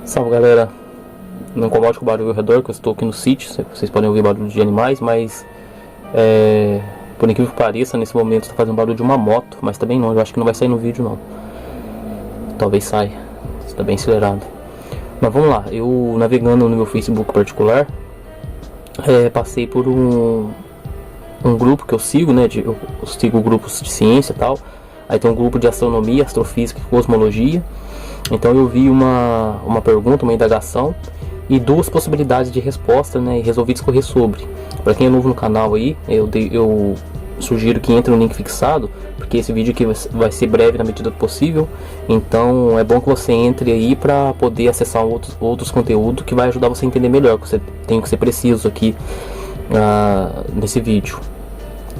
Salve, galera, não incomode com o barulho ao redor, que eu estou aqui no sítio. Vocês podem ouvir barulho de animais, mas por incrível que pareça, nesse momento está fazendo barulho de uma moto. Mas também não, eu acho que não vai sair no vídeo não. Talvez saia, está bem acelerado. Mas vamos lá, eu navegando no meu Facebook particular, passei por um grupo que eu sigo, né? Eu sigo grupos de ciência e tal. Aí tem um grupo de astronomia, astrofísica e cosmologia. Então eu vi uma pergunta, uma indagação e duas possibilidades de resposta, né? E resolvi discorrer sobre. Para quem é novo no canal aí, eu sugiro que entre no link fixado, porque esse vídeo aqui vai ser breve na medida do possível. Então é bom que você entre aí para poder acessar outros conteúdos que vai ajudar você a entender melhor, que você tem que ser preciso aqui nesse vídeo.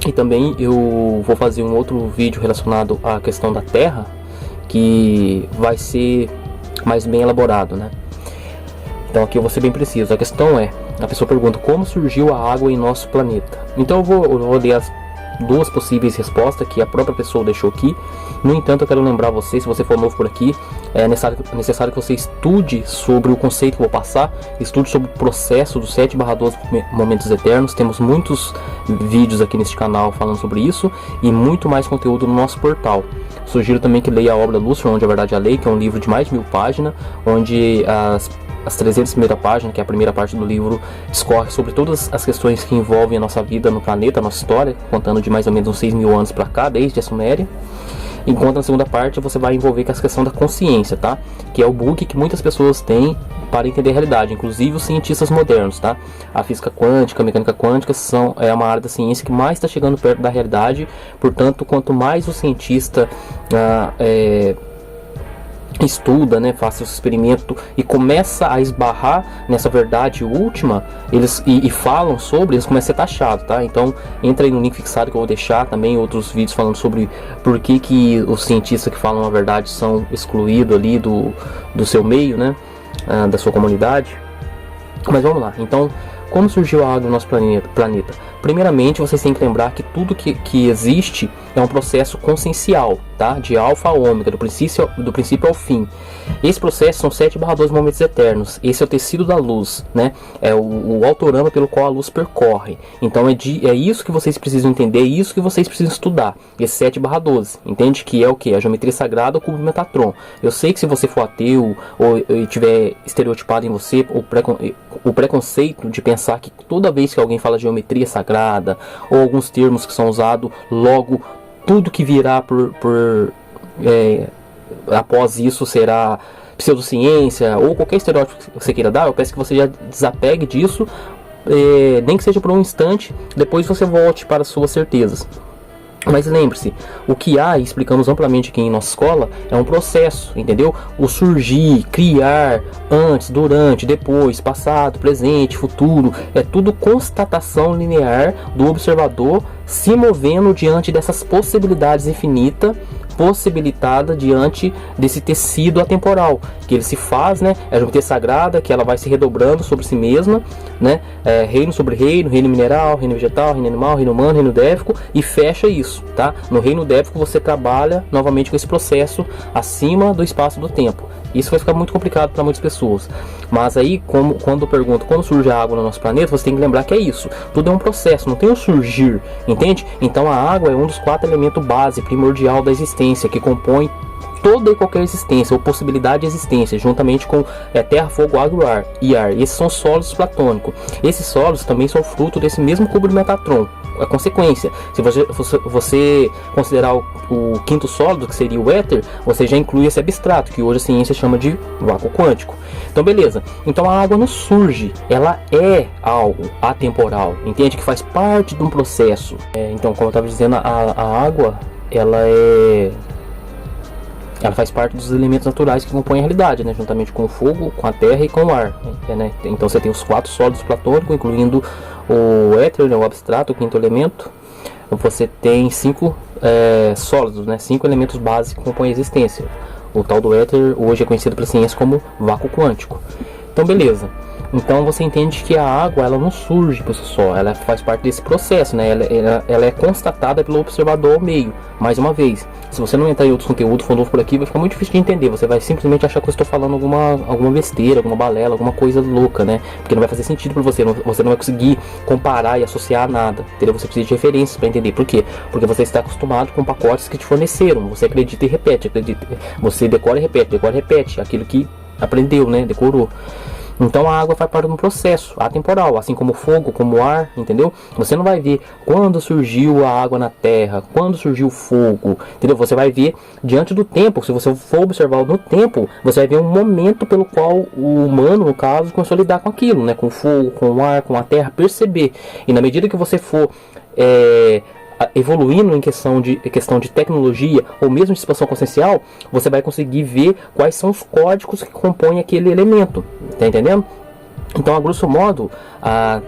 E também eu vou fazer um outro vídeo relacionado à questão da Terra, que vai ser mais bem elaborado, né? Então aqui eu vou ser bem preciso. A questão é, a pessoa pergunta como surgiu a água em nosso planeta. Então eu vou ler as duas possíveis respostas que a própria pessoa deixou aqui. No entanto, eu quero lembrar você, se você for novo por aqui, é necessário que você estude sobre o conceito que eu vou passar, estude sobre o processo dos 7/12 momentos eternos. Temos muitos vídeos aqui neste canal falando sobre isso e muito mais conteúdo no nosso portal. Sugiro também que leia a obra Lúcifer, Onde a Verdade é a Lei, que é um livro de mais de 1000 páginas, onde as 301ª página, que é a primeira parte do livro, discorre sobre todas as questões que envolvem a nossa vida no planeta, a nossa história, contando de mais ou menos uns 6.000 anos para cá, desde a Suméria. Enquanto na segunda parte você vai envolver com a questão da consciência, tá? Que é o bug que muitas pessoas têm para entender a realidade, inclusive os cientistas modernos, tá? A física quântica, a mecânica quântica é uma área da ciência que mais está chegando perto da realidade. Portanto, quanto mais o cientista estuda, né, faz seu experimento e começa a esbarrar nessa verdade última, e falam sobre, eles começam a ser taxados, tá? Então entra aí no link fixado que eu vou deixar também outros vídeos falando sobre por que os cientistas que falam a verdade são excluídos ali do seu meio, né, da sua comunidade. Mas vamos lá, então como surgiu a água no nosso planeta? Primeiramente, vocês têm que lembrar que tudo que existe é um processo consciencial, tá? De alfa a ômega, do princípio ao fim. Esse processo são 7/12 momentos eternos. Esse é o tecido da luz, né? É o autorama pelo qual a luz percorre. Então é isso que vocês precisam entender, é isso que vocês precisam estudar. Esse 7/12, entende? Que é o que? A geometria sagrada, o cubo de Metatron. Eu sei que se você for ateu ou tiver estereotipado em você o preconceito de pensar que toda vez que alguém fala geometria sagrada ou alguns termos que são usados, logo tudo que virá após isso será pseudociência ou qualquer estereótipo que você queira dar. Eu peço que você já desapegue disso, nem que seja por um instante, depois você volte para as suas certezas. Mas lembre-se, o que há, explicamos amplamente aqui em nossa escola, é um processo, entendeu? O surgir, criar, antes, durante, depois, passado, presente, futuro, é tudo constatação linear do observador se movendo diante dessas possibilidades infinitas, possibilitada diante desse tecido atemporal que ele se faz, né? É a geometria sagrada, que ela vai se redobrando sobre si mesma, né? Reino sobre reino, reino mineral, reino vegetal, reino animal, reino humano, reino dévico, e fecha isso, tá? No reino dévico você trabalha novamente com esse processo acima do espaço do tempo. Isso vai ficar muito complicado para muitas pessoas. Mas aí, quando eu pergunto como surge a água no nosso planeta, você tem que lembrar que é isso. Tudo é um processo, não tem um surgir, entende? Então a água é um dos 4 elementos base, primordial da existência, que compõe toda e qualquer existência, ou possibilidade de existência, juntamente com terra, fogo, água e ar. E esses são sólidos platônicos. Esses sólidos também são fruto desse mesmo cubo de Metatron. A consequência, se você considerar o quinto sólido, que seria o éter, você já inclui esse abstrato, que hoje a ciência chama de vácuo quântico. Então beleza, então a água não surge, ela é algo atemporal, entende? Que faz parte de um processo. Então, como eu estava dizendo, a água, ela faz parte dos elementos naturais que compõem a realidade, né? Juntamente com o fogo, com a terra e com o ar, né? Então você tem os 4 sólidos platônicos, incluindo o éter, né? O abstrato, o quinto elemento. Você tem 5 sólidos, né? 5 elementos básicos que compõem a existência. O tal do éter hoje é conhecido pela ciência como vácuo quântico. Então beleza, Então você entende que a água, ela não surge por si só, ela faz parte desse processo, né? Ela é constatada pelo observador ao meio. Mais uma vez, se você não entrar em outros conteúdos, for novo por aqui, vai ficar muito difícil de entender. Você vai simplesmente achar que eu estou falando alguma besteira, alguma balela, alguma coisa louca, né? Porque não vai fazer sentido para você, você não vai conseguir comparar e associar a nada, entendeu? Você precisa de referências para entender. Por quê? Porque você está acostumado com pacotes que te forneceram. Você acredita e repete, você decora e repete aquilo que aprendeu, né? Decorou. Então a água faz parte de um processo atemporal, assim como o fogo, como o ar, entendeu? Você não vai ver quando surgiu a água na terra, quando surgiu o fogo, entendeu? Você vai ver diante do tempo. Se você for observar no tempo, você vai ver um momento pelo qual o humano, no caso, começou a lidar com aquilo, né? Com o fogo, com o ar, com a terra, perceber. E na medida que você for evoluindo em questão de tecnologia ou mesmo de expansão consciencial, você vai conseguir ver quais são os códigos que compõem aquele elemento, tá entendendo? Então, a grosso modo, a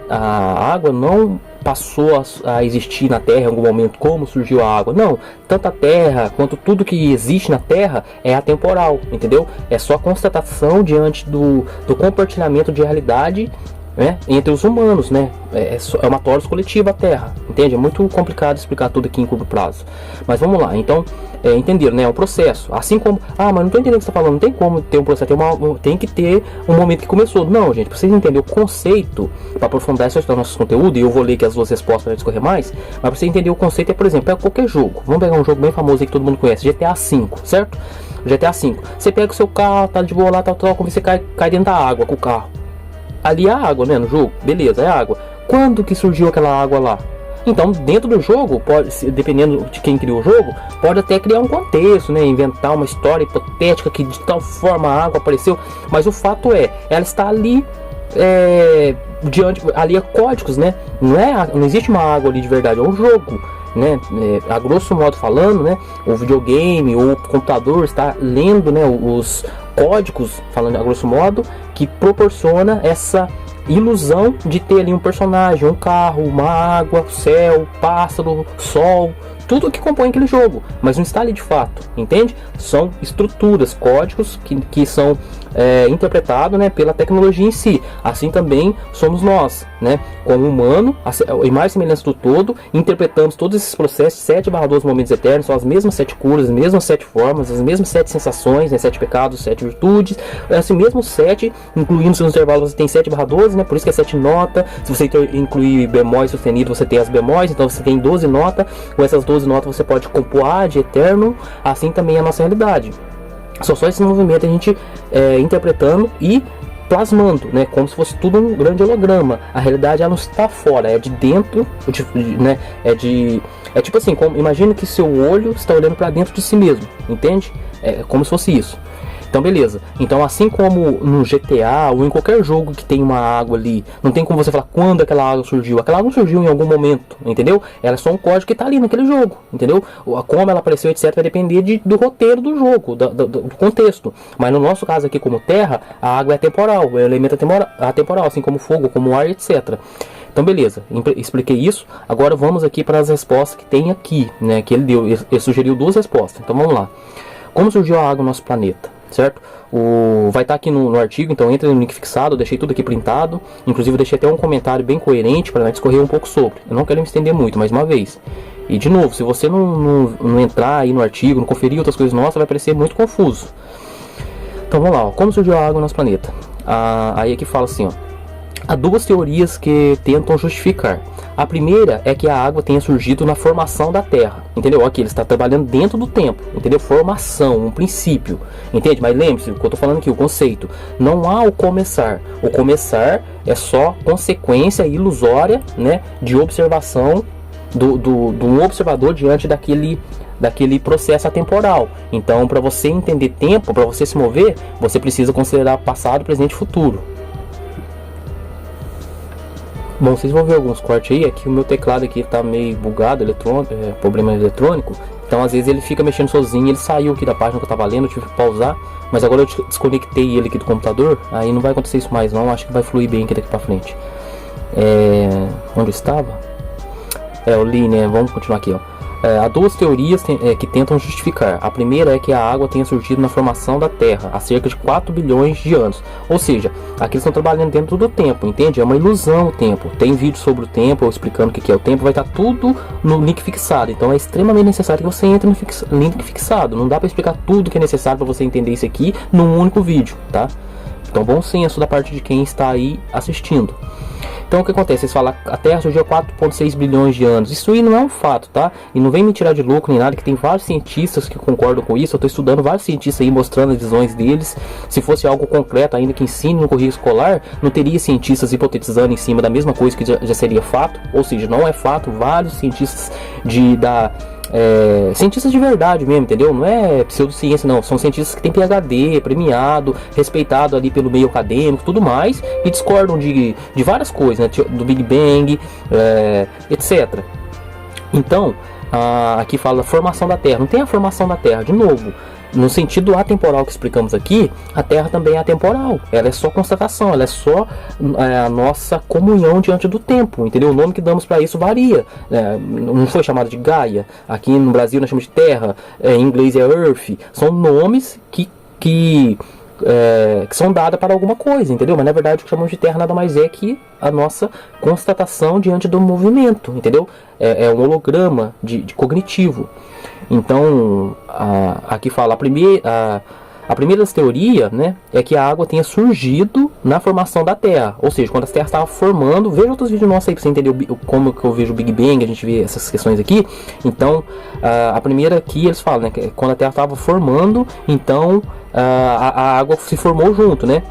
água não passou a existir na Terra em algum momento, como surgiu a água. Não, tanto a Terra quanto tudo que existe na Terra é atemporal, entendeu? É só constatação diante do compartilhamento de realidade, né, entre os humanos, né? É uma torus coletiva a Terra, entende? É muito complicado explicar tudo aqui em curto prazo. Mas vamos lá, então, entenderam, né? É um processo. Assim como, mas não estou entendendo o que você está falando, não tem como ter um processo, tem que ter um momento que começou. Não, gente, para vocês entenderem o conceito, para aprofundar essa história do nosso conteúdo, e eu vou ler aqui as duas respostas para discorrer mais, mas para você entender o conceito por exemplo, pega qualquer jogo. Vamos pegar um jogo bem famoso aí que todo mundo conhece, GTA V, certo? GTA V. Você pega o seu carro, tá de boa lá, tal, como você cai dentro da água com o carro. Ali é água, né, no jogo, beleza, é água. Quando que surgiu aquela água lá? Então, dentro do jogo, dependendo de quem criou o jogo, pode até criar um contexto, né, inventar uma história hipotética que de tal forma a água apareceu, mas o fato ela está ali, ali é códigos, né, não existe uma água ali de verdade, é um jogo, né, a grosso modo falando, né, o videogame ou o computador está lendo, né, os códigos, falando a grosso modo, que proporciona essa ilusão de ter ali um personagem, um carro, uma água, céu, pássaro, sol, tudo que compõe aquele jogo, mas não está ali de fato, entende? São estruturas, códigos que são interpretados, né, pela tecnologia em si. Assim também somos nós, né, como humano, a imagem e semelhança do todo, interpretamos todos esses processos, 7/12 momentos eternos, são as mesmas 7 curas, as mesmas 7 formas, as mesmas 7 sensações, né, 7 pecados, 7 virtudes, assim mesmo 7, incluindo seus intervalos, você tem 7/12, né, por isso que é 7 nota. Se você incluir bemóis sustenido, você tem as bemóis, então você tem 12 notas. Com essas 12 notas você pode compor A de eterno, assim também é a nossa realidade. Só esse movimento a gente interpretando e plasmando, né, como se fosse tudo um grande holograma. A realidade ela não está fora, é de dentro, né, é tipo assim, imagina que seu olho está olhando para dentro de si mesmo, entende? É como se fosse isso. Então beleza, então assim como no GTA ou em qualquer jogo que tem uma água ali, não tem como você falar quando aquela água surgiu surgiu em algum momento, entendeu? Ela é só um código que está ali naquele jogo, entendeu? Como ela apareceu, etc, vai depender do roteiro do jogo, do contexto. Mas no nosso caso aqui como Terra, a água é atemporal, o elemento atemporal, assim como o fogo, como o ar, etc. Então beleza, expliquei isso. Agora vamos aqui para as respostas que tem aqui, né? Que ele sugeriu 2 respostas, então vamos lá. Como surgiu a água no nosso planeta? Certo? Vai estar aqui no artigo, então entra no link fixado, eu deixei tudo aqui printado, inclusive eu deixei até um comentário bem coerente para discorrer um pouco sobre. Eu não quero me estender muito, mais uma vez. E de novo, se você não entrar aí no artigo, não conferir outras coisas nossas, vai parecer muito confuso. Então vamos lá, ó. Como surgiu a água no nosso planeta? Aí aqui fala assim, ó. Há 2 teorias que tentam justificar. A primeira é que a água tenha surgido na formação da Terra, entendeu? Aqui ele está trabalhando dentro do tempo, entendeu? Formação, um princípio, entende? Mas lembre-se, o que eu estou falando aqui, o conceito. Não há o começar. O começar é só consequência ilusória, né, de observação do um observador diante daquele processo atemporal. Então, para você entender tempo, para você se mover, você precisa considerar passado, presente e futuro. Bom, vocês vão ver alguns cortes aí, aqui o meu teclado aqui tá meio bugado, problema eletrônico, então às vezes ele fica mexendo sozinho, ele saiu aqui da página que eu tava lendo, eu tive que pausar, mas agora eu desconectei ele aqui do computador, aí não vai acontecer isso mais não, acho que vai fluir bem aqui daqui pra frente. Onde eu estava? Eu li, né, vamos continuar aqui, ó. Há duas teorias que tentam justificar. A primeira é que a água tenha surgido na formação da Terra há cerca de 4 bilhões de anos. Ou seja, aqui eles estão trabalhando dentro do tempo, entende? É uma ilusão o tempo. Tem vídeo sobre o tempo, eu explicando o que é o tempo, vai estar tudo no link fixado. Então é extremamente necessário que você entre no link fixado. Não dá para explicar tudo que é necessário para você entender isso aqui num único vídeo, tá? Então bom senso da parte de quem está aí assistindo. Então o que acontece? Eles falam que a Terra surgiu há 4,6 bilhões de anos. Isso aí não é um fato, tá? E não vem me tirar de lucro nem nada, que tem vários cientistas que concordam com isso. Eu estou estudando vários cientistas aí, mostrando as visões deles. Se fosse algo concreto, ainda que ensine no currículo escolar, não teria cientistas hipotetizando em cima da mesma coisa que já seria fato. Ou seja, não é fato. Vários cientistas cientistas de verdade mesmo, entendeu? Não é pseudociência, não. São cientistas que têm PhD, premiado, respeitado ali pelo meio acadêmico, tudo mais, e discordam de várias coisas, né? Do Big Bang, etc. Então, aqui fala formação da Terra. Não tem a formação da Terra, de novo. No sentido atemporal que explicamos aqui, a Terra também é atemporal. Ela é só constatação, ela é só a nossa comunhão diante do tempo, entendeu? O nome que damos para isso varia. Não foi chamado de Gaia. Aqui no Brasil nós chamamos de Terra, em inglês é Earth. São nomes que são dados para alguma coisa, entendeu? Mas na verdade o que chamamos de Terra nada mais é que a nossa constatação diante do movimento, entendeu? É um holograma de cognitivo. Então, aqui fala a primeira das teorias, né, é que a água tenha surgido na formação da Terra. Ou seja, quando a Terra estava formando, veja outros vídeos nossos aí para você entender como que eu vejo o Big Bang, a gente vê essas questões aqui. Então, a primeira aqui eles falam, né, que quando a Terra estava formando, então a água se formou junto, né?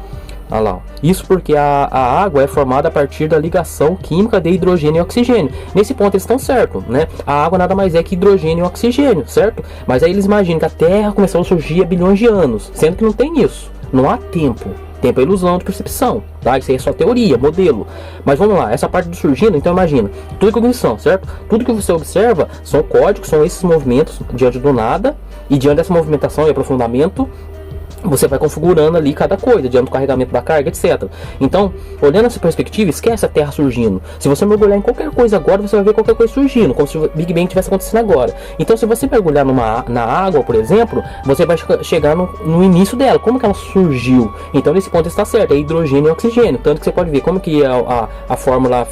Olha lá. Isso porque a água é formada a partir da ligação química de hidrogênio e oxigênio. Nesse ponto eles estão certos, né? A água nada mais é que hidrogênio e oxigênio, certo? Mas aí eles imaginam que a Terra começou a surgir há bilhões de anos, sendo que não tem isso. Não há tempo. Tempo é ilusão de percepção, tá? Isso aí é só teoria, modelo. Mas vamos lá, essa parte do surgindo, então imagina, tudo é cognição, certo? Tudo que você observa são códigos, são esses movimentos diante do nada, e diante dessa movimentação e aprofundamento, você vai configurando ali cada coisa, diante do carregamento da carga, etc. Então, olhando essa perspectiva, esquece a Terra surgindo. Se você mergulhar em qualquer coisa agora, você vai ver qualquer coisa surgindo, como se o Big Bang estivesse acontecendo agora. Então, se você mergulhar na água, por exemplo, você vai chegar no início dela. Como que ela surgiu? Então, nesse ponto está certo, é hidrogênio e oxigênio. Tanto que você pode ver como que é a fórmula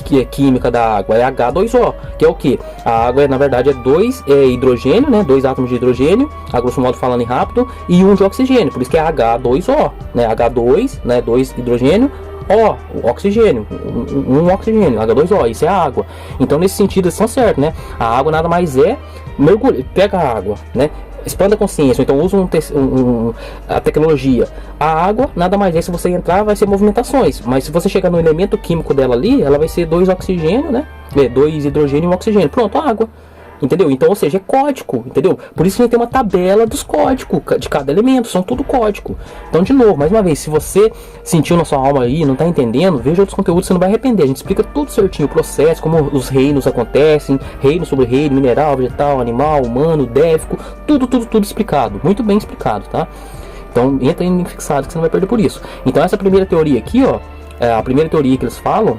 que é química da água, é H2O, que é o que? A água na verdade é hidrogênio, né? 2 átomos de hidrogênio, a grosso modo falando em rápido, e 1 de oxigênio, por isso que é H2O, né? H2, né? 2 hidrogênio, O, oxigênio, um oxigênio, H2O, isso é a água. Então nesse sentido eles estão certos, né? A água nada mais é pega a água, né? Expanda a consciência, então usa a tecnologia. A água nada mais é, se você entrar vai ser movimentações, mas se você chegar no elemento químico dela ali, ela vai ser 2 oxigênio, né? 2 hidrogênio e 1 oxigênio, pronto, a água. Entendeu? Então, ou seja, é código, entendeu? Por isso que a gente tem uma tabela dos códigos de cada elemento, são tudo código. Então, de novo, mais uma vez, se você sentiu na sua alma aí, não está entendendo, veja outros conteúdos, você não vai arrepender. A gente explica tudo certinho, o processo, como os reinos acontecem, reino sobre reino, mineral, vegetal, animal, humano, défico, tudo explicado, muito bem explicado, tá? Então, entra em fixado que você não vai perder por isso. Então, essa primeira teoria aqui, ó, a primeira teoria que eles falam,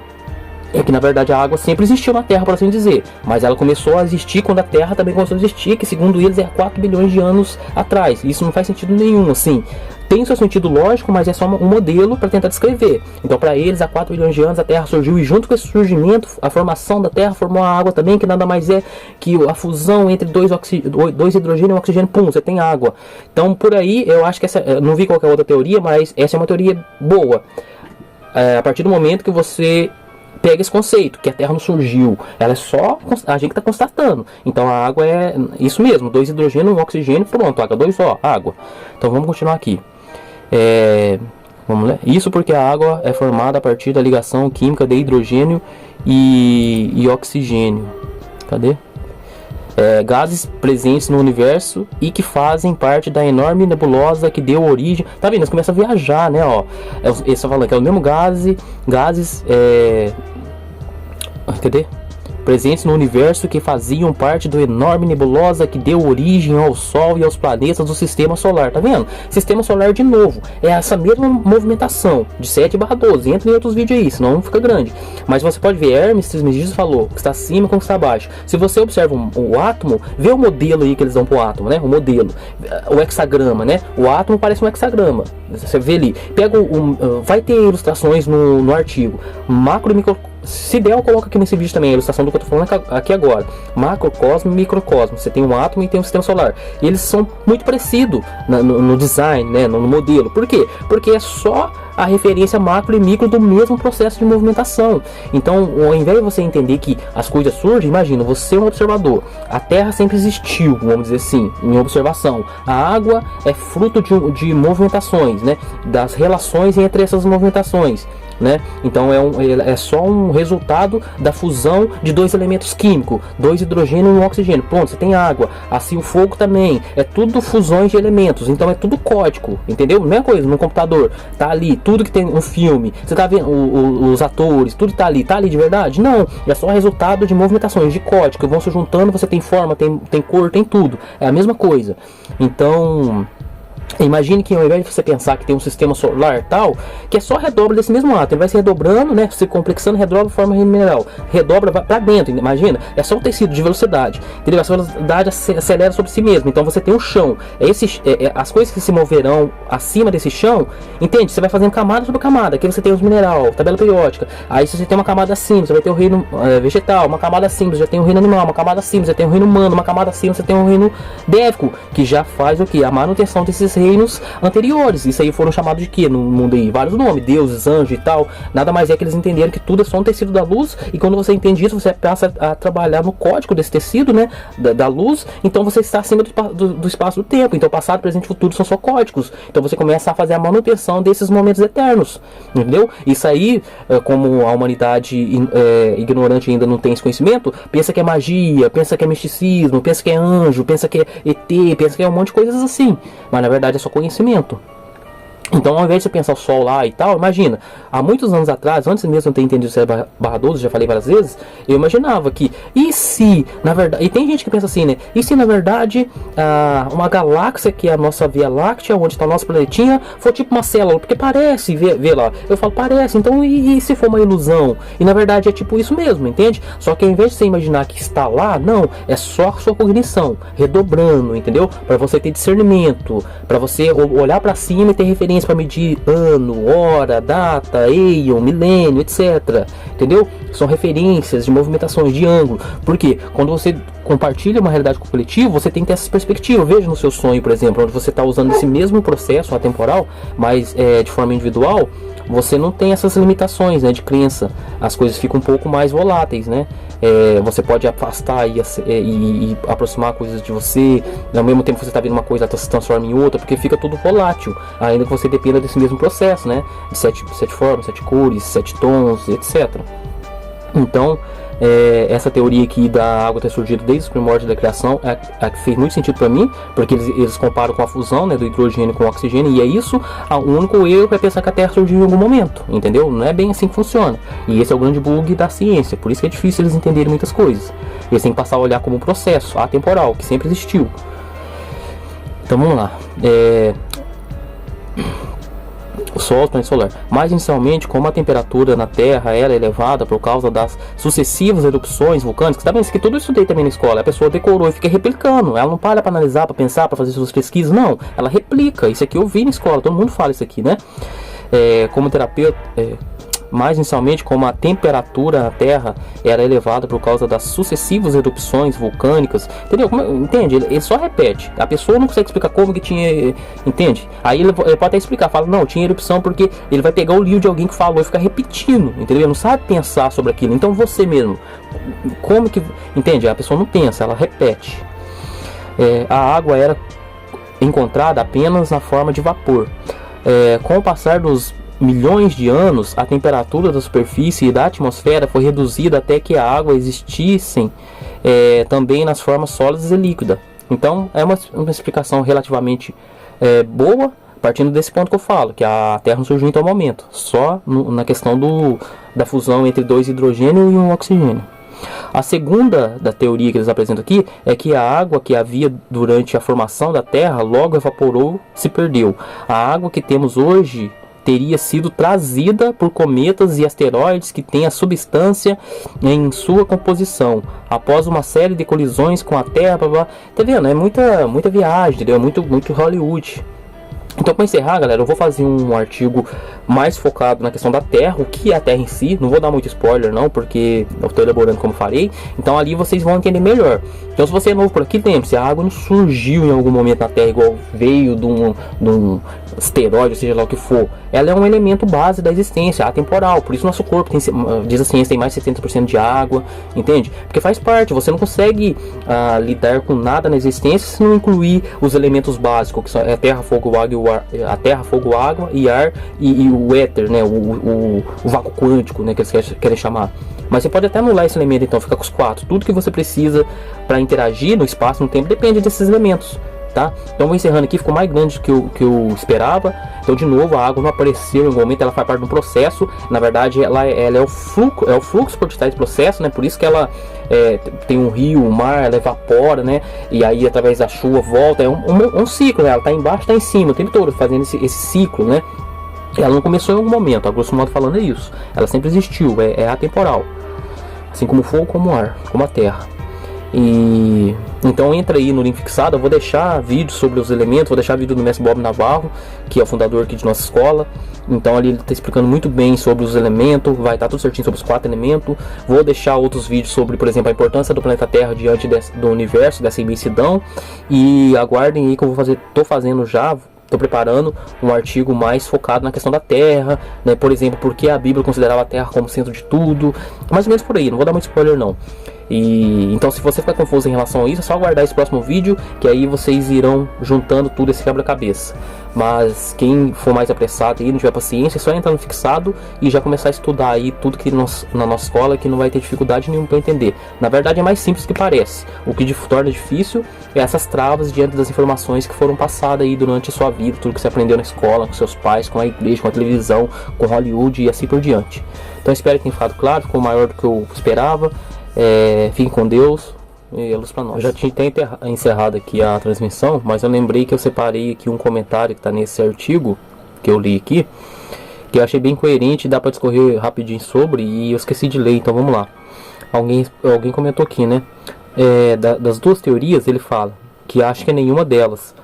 é que na verdade a água sempre existiu na Terra, por assim dizer, mas ela começou a existir quando a Terra também começou a existir, que segundo eles é 4 bilhões de anos atrás. Isso não faz sentido nenhum, assim. Tem seu sentido lógico, mas é só um modelo para tentar descrever. Então para eles há 4 bilhões de anos a Terra surgiu, e junto com esse surgimento, a formação da Terra formou a água também, que nada mais é que a fusão entre 2 hidrogênio e 1 oxigênio, pum, você tem água. Então por aí eu acho que eu não vi qualquer outra teoria, mas essa é uma teoria boa. A partir do momento que você pega esse conceito, que a Terra não surgiu, ela é só a gente que está constatando. Então a água é isso mesmo, 2 hidrogênio, 1 oxigênio, pronto, H2O, água. Então vamos continuar aqui. Vamos ler. Isso porque a água é formada a partir da ligação química de hidrogênio e oxigênio. Cadê? Gases presentes no universo e que fazem parte da enorme nebulosa que deu origem. Tá vendo? Eles começam a viajar, né? Ó, eles estão falando que é o mesmo gases. Cadê? presentes no universo que faziam parte do enorme nebulosa que deu origem ao Sol e aos planetas do Sistema Solar. Tá vendo? Sistema Solar de novo, é essa mesma movimentação de 7/12. Entra em outros vídeos aí, senão não fica grande. Mas você pode ver, Hermes Trismegisto falou que está acima com que está abaixo. Se você observa o átomo, vê o modelo aí que eles dão pro átomo, né? O modelo, o hexagrama, né? O átomo parece um hexagrama. Você vê ali, pega vai ter ilustrações no artigo. Macro e micro. Se der, eu coloco aqui nesse vídeo também a ilustração do que eu tô falando aqui agora. Macrocosmo e microcosmo. Você tem um átomo e tem um sistema solar. E eles são muito parecidos no design, né? No modelo. Por quê? Porque é só a referência macro e micro do mesmo processo de movimentação. Então, ao invés de você entender que as coisas surgem, imagina, você é um observador. A Terra sempre existiu, vamos dizer assim, em observação. A água é fruto de movimentações, né? Das relações entre essas movimentações. Né? Então é só um resultado da fusão de dois elementos químicos, 2 hidrogênio e um oxigênio. Pronto, você tem água. Assim o fogo também. É tudo fusões de elementos. Então é tudo código, entendeu? Mesma coisa no computador. Tá ali, tudo que tem um filme. Você tá vendo os atores, tudo tá ali de verdade? Não, é só resultado de movimentações de código que vão se juntando. Você tem forma, tem cor, tem tudo. É a mesma coisa. Então, imagine que ao invés de você pensar que tem um sistema solar tal, que é só redobra desse mesmo átomo, ele vai se redobrando, né, se complexando, redobra de forma mineral, redobra para dentro, imagina, é só um tecido de velocidade, entendeu? Essa velocidade acelera sobre si mesmo, então você tem um chão, as coisas que se moverão acima desse chão, entende? Você vai fazendo camada sobre camada, aqui você tem os mineral, tabela periódica, aí se você tem uma camada acima, você vai ter o reino vegetal, uma camada acima, você já tem o reino animal, uma camada acima, você tem o reino humano, uma camada acima, você tem o reino dévico, que já faz o que? A manutenção desses reinos anteriores. Isso aí foram chamados de quê no mundo aí? Vários nomes, deuses, anjos e tal. Nada mais é que eles entenderam que tudo é só um tecido da luz, e quando você entende isso, você passa a trabalhar no código desse tecido, né, da luz, então você está acima do espaço do tempo. Então passado, presente e futuro são só códigos. Então você começa a fazer a manutenção desses momentos eternos, entendeu? Isso aí, como a humanidade ignorante ainda não tem esse conhecimento, pensa que é magia, pensa que é misticismo, pensa que é anjo, pensa que é ET, pensa que é um monte de coisas assim, mas na verdade é só conhecimento. Então, ao invés de você pensar o Sol lá e tal, imagina, há muitos anos atrás, antes mesmo de eu ter entendido o 7/12, já falei várias vezes, eu imaginava que, e se, na verdade, e tem gente que pensa assim, né, e se na verdade, uma galáxia que é a nossa Via Láctea, onde está o nosso planetinha, for tipo uma célula, porque parece, vê lá, eu falo, parece, então e se for uma ilusão? E na verdade é tipo isso mesmo, entende? Só que ao invés de você imaginar que está lá, não, é só a sua cognição, redobrando, entendeu? Para você ter discernimento, para você olhar para cima e ter referência para medir ano, hora, data, eon, milênio, etc. Entendeu? São referências de movimentações de ângulo. Porque quando você compartilha uma realidade com o coletivo, você tem que ter essa perspectiva. Veja no seu sonho, por exemplo, onde você está usando esse mesmo processo atemporal, mas de forma individual, você não tem essas limitações, né, de crença. As coisas ficam um pouco mais voláteis, né? Você pode afastar e aproximar coisas de você, ao mesmo tempo que você está vendo uma coisa, ela se transforma em outra, porque fica tudo volátil, ainda que você dependa desse mesmo processo, né? De sete formas, 7 cores, 7 tons, etc. Então, essa teoria aqui da água ter surgido desde os primórdios da criação é a que fez muito sentido para mim, porque eles comparam com a fusão, né, do hidrogênio com o oxigênio, e é isso. O único erro é pensar que a Terra surgiu em algum momento, entendeu? Não é bem assim que funciona, e esse é o grande bug da ciência, por isso que é difícil eles entenderem muitas coisas. Eles têm que passar a olhar como um processo atemporal, que sempre existiu. Então vamos lá. O Sol, o planeta solar. Mais inicialmente, como a temperatura na Terra era elevada por causa das sucessivas erupções vulcânicas, tá vendo? Isso que tudo eu estudei também na escola. A pessoa decorou e fica replicando. Ela não para para analisar, para pensar, para fazer suas pesquisas. Não, ela replica. Isso aqui eu vi na escola. Todo mundo fala isso aqui, né? Como terapeuta, mais inicialmente, como a temperatura na Terra era elevada por causa das sucessivas erupções vulcânicas, entendeu? Entende? Ele só repete. A pessoa não consegue explicar como que tinha, entende? Aí ele pode até explicar, fala, não, tinha erupção porque ele vai pegar o livro de alguém que falou e ficar repetindo, entendeu? Ele não sabe pensar sobre aquilo. Então você mesmo, como que, entende? A pessoa não pensa, ela repete. A água era encontrada apenas na forma de vapor. Com o passar dos milhões de anos, a temperatura da superfície e da atmosfera foi reduzida até que a água existissem também nas formas sólidas e líquidas. Então é uma explicação relativamente boa, partindo desse ponto que eu falo, que a Terra não surgiu em tal momento, só na questão da fusão entre 2 hidrogênio e um oxigênio. A segunda da teoria que eles apresentam aqui é que a água que havia durante a formação da Terra logo evaporou, se perdeu. A água que temos hoje teria sido trazida por cometas e asteroides que têm a substância em sua composição após uma série de colisões com a Terra. Blá, blá. Tá vendo? É muita viagem, entendeu? Muito Hollywood. Então, para encerrar, galera, eu vou fazer um artigo mais focado na questão da Terra, o que é a Terra em si. Não vou dar muito spoiler não, porque eu estou elaborando como farei. Então ali vocês vão entender melhor. Então, se você é novo por aqui, lembre-se, a água não surgiu em algum momento na Terra igual veio de um asteroide, seja lá o que for. Ela é um elemento base da existência, atemporal. Por isso nosso corpo tem, diz a ciência, tem mais de 70% de água, entende? Porque faz parte, você não consegue lidar com nada na existência se não incluir os elementos básicos, que são a terra, fogo, água e ar e o éter, né? O vácuo quântico, né? Que eles querem chamar. Mas você pode até anular esse elemento, então fica com os 4. Tudo que você precisa para interagir no espaço, no tempo, depende desses elementos. Tá? Então vou encerrando aqui, ficou mais grande do que eu esperava. Então de novo, a água não apareceu em algum momento, ela faz parte do processo. Na verdade ela é o fluxo por detrás do processo, né? Por isso que ela tem um rio, um mar, ela evapora, né? E aí através da chuva volta, é um ciclo, né? Ela tá embaixo, tá em cima, o tempo todo fazendo esse ciclo, né? Ela não começou em algum momento, a grosso modo falando é isso. Ela sempre existiu, é atemporal. Assim como o fogo, como o ar, como a terra. E então entra aí no link fixado, eu vou deixar vídeo sobre os elementos, vou deixar vídeo do mestre Bob Navarro, que é o fundador aqui de nossa escola. Então ali ele está explicando muito bem sobre os elementos, vai estar tudo certinho sobre os 4 elementos. Vou deixar outros vídeos sobre, por exemplo, a importância do planeta Terra diante do universo, dessa imensidão. E aguardem aí que eu estou fazendo já. Estou preparando um artigo mais focado na questão da Terra, né? Por exemplo, por que a Bíblia considerava a Terra como centro de tudo, mais ou menos por aí, não vou dar muito spoiler não. E então, se você ficar confuso em relação a isso, é só aguardar esse próximo vídeo, que aí vocês irão juntando tudo esse quebra-cabeça. Mas quem for mais apressado e não tiver paciência, é só entrar no fixado e já começar a estudar aí tudo que na nossa escola, que não vai ter dificuldade nenhuma para entender. Na verdade é mais simples que parece. O que torna difícil é essas travas diante das informações que foram passadas aí durante a sua vida, tudo que você aprendeu na escola, com seus pais, com a igreja, com a televisão, com Hollywood e assim por diante. Então espero que tenha ficado claro, ficou maior do que eu esperava. Fiquem com Deus e a luz para nós. Eu já tinha encerrado aqui a transmissão, mas eu lembrei que eu separei aqui um comentário que está nesse artigo que eu li aqui, que eu achei bem coerente, dá para discorrer rapidinho sobre, e eu esqueci de ler, então vamos lá. Alguém comentou aqui, né? Das duas teorias ele fala que acha que nenhuma delas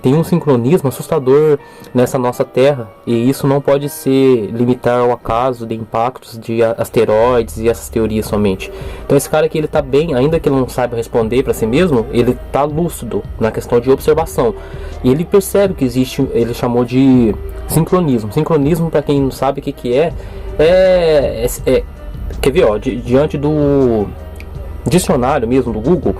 tem um sincronismo assustador nessa nossa Terra, e isso não pode ser limitar ao acaso de impactos de asteroides e essas teorias somente. Então esse cara aqui, ele tá bem, ainda que ele não saiba responder para si mesmo, ele tá lúcido na questão de observação, e ele percebe que existe, ele chamou de sincronismo. Sincronismo, para quem não sabe o que é, quer ver, ó, diante do dicionário mesmo do Google,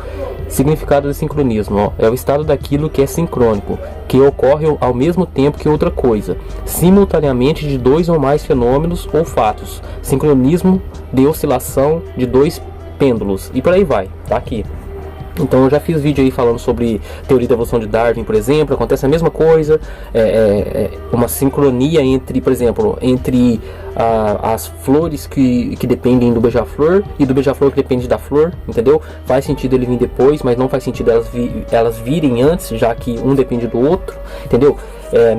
significado de sincronismo, ó, é o estado daquilo que é sincrônico, que ocorre ao mesmo tempo que outra coisa, simultaneamente de dois ou mais fenômenos ou fatos. Sincronismo de oscilação de dois pêndulos, e por aí vai, tá aqui. Então eu já fiz vídeo aí falando sobre teoria da evolução de Darwin, por exemplo. Acontece a mesma coisa, uma sincronia entre, por exemplo, entre as flores que dependem do beija-flor e do beija-flor que depende da flor, entendeu? Faz sentido ele vir depois, mas não faz sentido elas virem antes, já que um depende do outro, entendeu?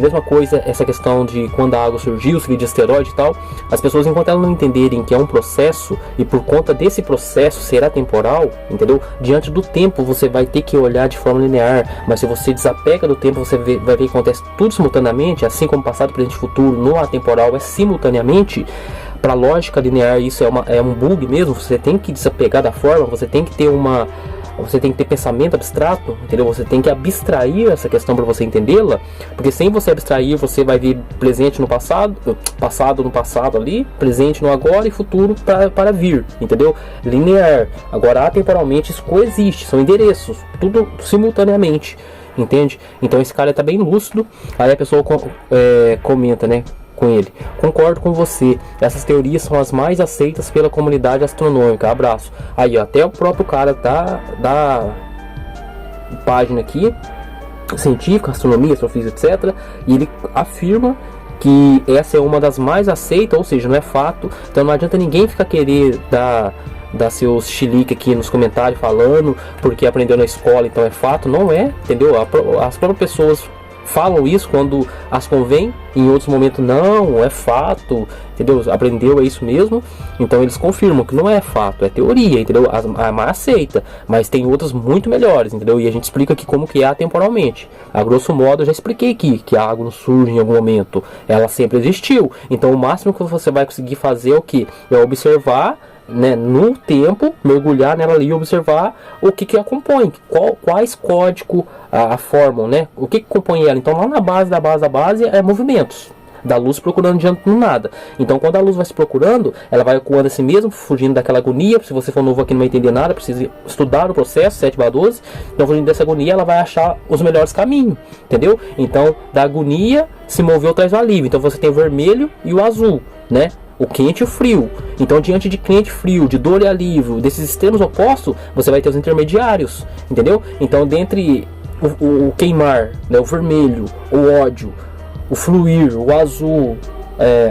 Mesma coisa essa questão de quando a água surgiu, se de asteroide e tal. As pessoas, enquanto elas não entenderem que é um processo, e por conta desse processo ser atemporal, entendeu? Diante do tempo você vai ter que olhar de forma linear, mas se você desapega do tempo, você vai ver que acontece tudo simultaneamente, assim como passado, presente e futuro no atemporal é simultaneamente. Para lógica linear isso é um bug mesmo. Você tem que desapegar da forma, você tem que ter pensamento abstrato, entendeu? Você tem que abstrair essa questão para você entendê-la, porque sem você abstrair, você vai ver presente no passado, passado no passado ali, presente no agora e futuro para vir, entendeu? Linear. Agora, atemporalmente, isso coexiste, são endereços, tudo simultaneamente, entende? Então esse cara tá bem lúcido. Aí a pessoa comenta, né, com ele: concordo com você, essas teorias são as mais aceitas pela comunidade astronômica, abraço. Aí ó, até o próprio cara da página aqui, científica, astronomia, astrofísica, etc, e ele afirma que essa é uma das mais aceitas, ou seja, não é fato. Então não adianta ninguém ficar querer dar seus chilique aqui nos comentários falando porque aprendeu na escola, então é fato. Não é, entendeu? As próprias pessoas falam isso quando as convém, em outros momentos não, é fato, entendeu? Aprendeu, é isso mesmo. Então eles confirmam que não é fato, é teoria, entendeu? A mais aceita, mas tem outras muito melhores, entendeu? E a gente explica aqui como que é atemporalmente. A grosso modo eu já expliquei aqui que a água não surge em algum momento, ela sempre existiu. Então o máximo que você vai conseguir fazer é o que? É observar, né, no tempo, mergulhar nela ali e observar o que a compõe, quais códigos a formam, né? O que compõe ela. Então lá na base da base é movimentos da luz procurando diante do nada. Então quando a luz vai se procurando, ela vai ecoando a si mesmo, fugindo daquela agonia. Se você for novo aqui não vai entender nada, precisa estudar o processo 7/12. Então fugindo dessa agonia, ela vai achar os melhores caminhos, entendeu? Então da agonia se moveu traz o alívio. Então você tem o vermelho e o azul, né? O quente e o frio. Então diante de quente e frio, de dor e alívio, desses extremos opostos, você vai ter os intermediários, entendeu? Então dentre o queimar, né, o vermelho, o ódio, o fluir, o azul,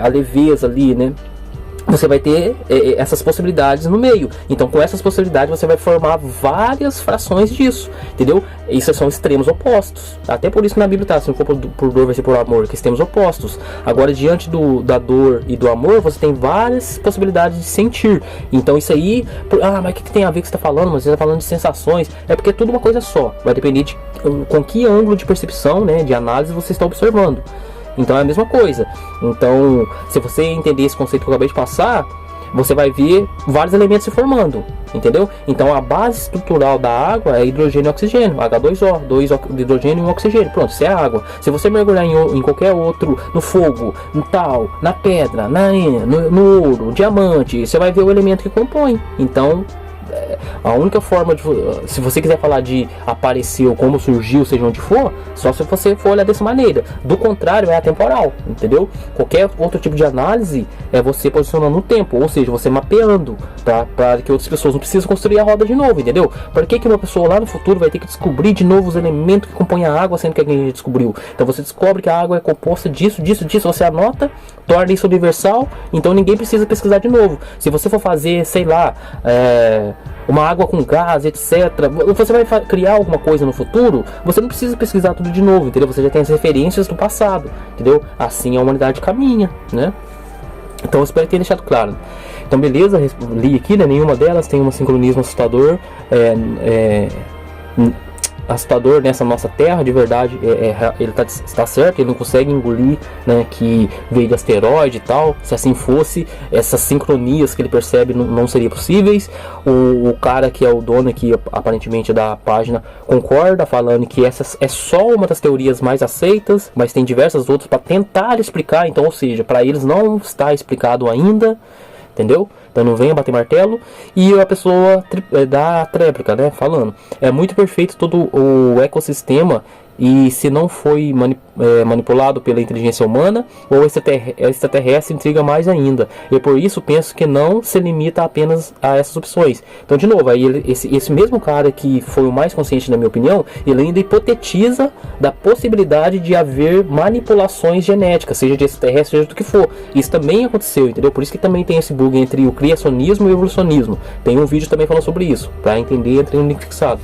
a leveza ali, né? Você vai ter essas possibilidades no meio. Então com essas possibilidades você vai formar várias frações disso, entendeu? Isso são extremos opostos. Até por isso na Bíblia tá, se não for por dor vai ser por amor, que extremos opostos. Agora diante da dor e do amor, você tem várias possibilidades de sentir. Então isso aí, mas o que tem a ver com o que você está falando? Mas você está falando de sensações. É porque é tudo uma coisa só. Vai depender de com que ângulo de percepção, né, de análise você está observando. Então é a mesma coisa. Então, se você entender esse conceito que eu acabei de passar, você vai ver vários elementos se formando, entendeu? Então a base estrutural da água é hidrogênio e oxigênio, H2O, 2 de hidrogênio e 1 oxigênio. Pronto, isso é água. Se você mergulhar em qualquer outro, no fogo, no tal, na pedra, na areia, no ouro, no diamante, você vai ver o elemento que compõe. Então a única forma de, se você quiser falar de aparecer ou como surgiu, seja onde for, só se você for olhar dessa maneira. Do contrário, é atemporal, entendeu? Qualquer outro tipo de análise é você posicionando no tempo, ou seja, você mapeando para que outras pessoas não precisem construir a roda de novo, entendeu? Por que uma pessoa lá no futuro vai ter que descobrir de novo os elementos que compõem a água, sendo que alguém já descobriu? Então você descobre que a água é composta disso, você anota, torna isso universal, então ninguém precisa pesquisar de novo. Se você for fazer, sei lá, uma água com gás, etc. Você vai criar alguma coisa no futuro, você não precisa pesquisar tudo de novo, entendeu? Você já tem as referências do passado, entendeu? Assim a humanidade caminha, né? Então eu espero ter deixado claro. Então beleza, li aqui, né? Nenhuma delas tem um sincronismo assustador. Assustador nessa nossa terra, de verdade, ele está certo, ele não consegue engolir, né, que veio de asteroide e tal. Se assim fosse, essas sincronias que ele percebe não seriam possíveis. O cara que é o dono aqui, aparentemente, da página, concorda, falando que essa é só uma das teorias mais aceitas, mas tem diversas outras para tentar explicar. Então, ou seja, para eles não está explicado ainda, entendeu? Então não venha bater martelo. E a pessoa dá a tréplica, né, falando, é muito perfeito todo o ecossistema, e se não foi manipulado pela inteligência humana ou extraterrestre, intriga mais ainda. E por isso penso que não se limita apenas a essas opções. Então de novo, aí esse mesmo cara que foi o mais consciente, na minha opinião, ele ainda hipotetiza da possibilidade de haver manipulações genéticas, seja de extraterrestre, seja do que for. Isso também aconteceu, entendeu? Por isso que também tem esse bug entre o criacionismo e o evolucionismo. Tem um vídeo também falando sobre isso, para entender, entre um link fixado.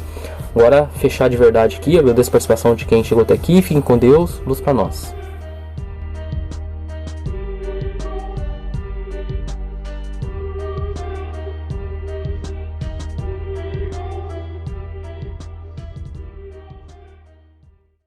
Agora, fechar de verdade aqui, agradeço a participação de quem chegou até aqui, fiquem com Deus, luz para nós.